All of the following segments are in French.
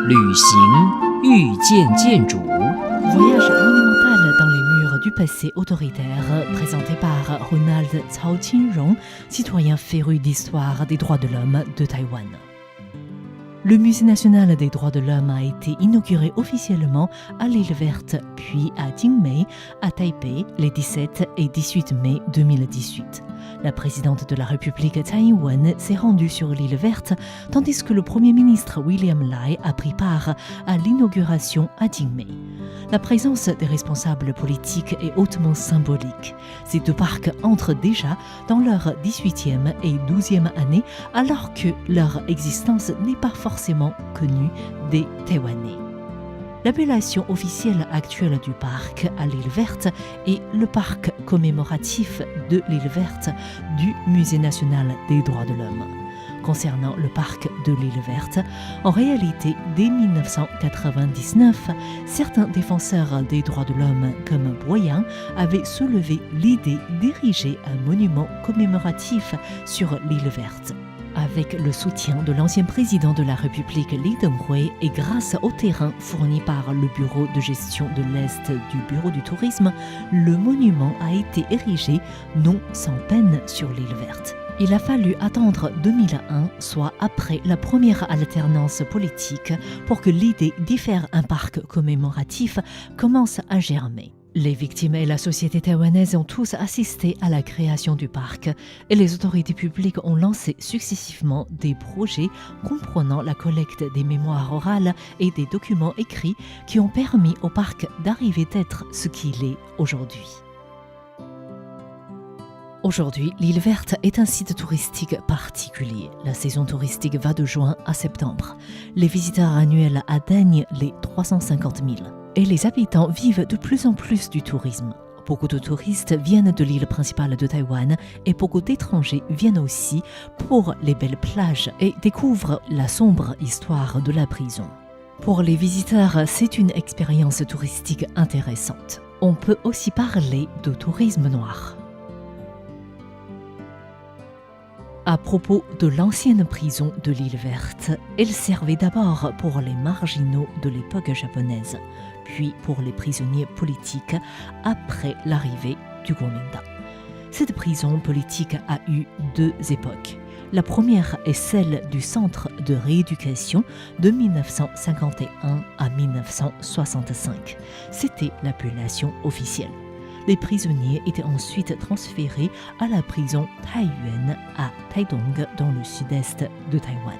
旅行遇见建筑。 Voyage monumental dans les murs du passé autoritaire, présenté par Ronald Cao Qinrong, citoyen féru d'histoire des droits de l'homme de Taïwan. Le Musée national des droits de l'homme a été inauguré officiellement à l'île Verte, puis à Jingmei, à Taipei, les 17 et 18 mai 2018. La présidente de la République Tsai Ing-wen s'est rendue sur l'île Verte, tandis que le Premier ministre William Lai a pris part à l'inauguration à Jingmei. La présence des responsables politiques est hautement symbolique. Ces deux parcs entrent déjà dans leur 18e et 12e année, alors que leur existence n'est pas forcément connue des Taïwanais. L'appellation officielle actuelle du parc à l'île Verte est le parc commémoratif de l'île Verte du Musée national des droits de l'homme. Concernant le parc de l'île Verte, en réalité, dès 1999, certains défenseurs des droits de l'homme comme Boyan avaient soulevé l'idée d'ériger un monument commémoratif sur l'île Verte. Avec le soutien de l'ancien président de la République Lee Teng-hui et grâce au terrain fourni par le Bureau de gestion de l'Est du Bureau du tourisme, le monument a été érigé non sans peine sur l'île Verte. Il a fallu attendre 2001, soit après la première alternance politique, pour que l'idée d'y faire un parc commémoratif commence à germer. Les victimes et la société taïwanaise ont tous assisté à la création du parc et les autorités publiques ont lancé successivement des projets comprenant la collecte des mémoires orales et des documents écrits qui ont permis au parc d'arriver à être ce qu'il est aujourd'hui. Aujourd'hui, l'île Verte est un site touristique particulier. La saison touristique va de juin à septembre. Les visiteurs annuels atteignent les 350 000. Et les habitants vivent de plus en plus du tourisme. Beaucoup de touristes viennent de l'île principale de Taïwan et beaucoup d'étrangers viennent aussi pour les belles plages et découvrent la sombre histoire de la prison. Pour les visiteurs, c'est une expérience touristique intéressante. On peut aussi parler de tourisme noir. À propos de l'ancienne prison de l'île Verte, elle servait d'abord pour les marginaux de l'époque japonaise, puis pour les prisonniers politiques après l'arrivée du Kuomintang. Cette prison politique a eu deux époques. La première est celle du centre de rééducation de 1951 à 1965. C'était l'appellation officielle. Les prisonniers étaient ensuite transférés à la prison Taiyuan à Taidong dans le sud-est de Taïwan.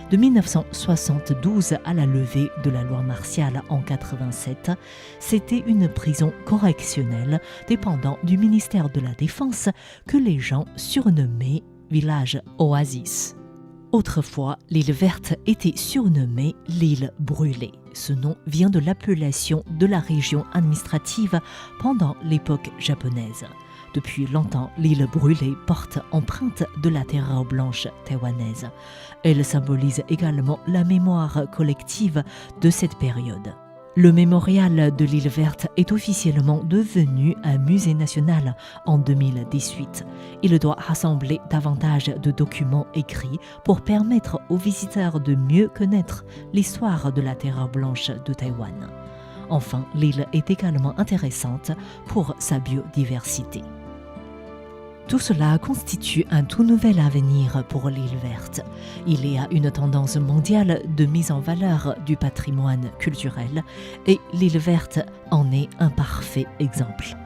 De 1972 à la levée de la loi martiale en 1987, c'était une prison correctionnelle dépendant du ministère de la Défense que les gens surnommaient village Oasis. Autrefois, l'île Verte était surnommée l'île brûlée. Ce nom vient de l'appellation de la région administrative pendant l'époque japonaise. Depuis longtemps, l'île brûlée porte empreinte de la terreur blanche taïwanaise. Elle symbolise également la mémoire collective de cette période. Le mémorial de l'île Verte est officiellement devenu un musée national en 2018. Il doit rassembler davantage de documents écrits pour permettre aux visiteurs de mieux connaître l'histoire de la terreur blanche de Taïwan. Enfin, l'île est également intéressante pour sa biodiversité. Tout cela constitue un tout nouvel avenir pour l'île Verte. Il y a une tendance mondiale de mise en valeur du patrimoine culturel et l'île Verte en est un parfait exemple.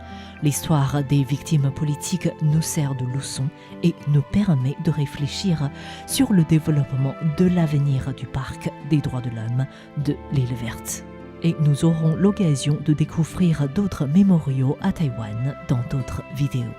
L'histoire des victimes politiques nous sert de leçon et nous permet de réfléchir sur le développement de l'avenir du parc des droits de l'homme de l'île Verte. Et nous aurons l'occasion de découvrir d'autres mémoriaux à Taïwan dans d'autres vidéos.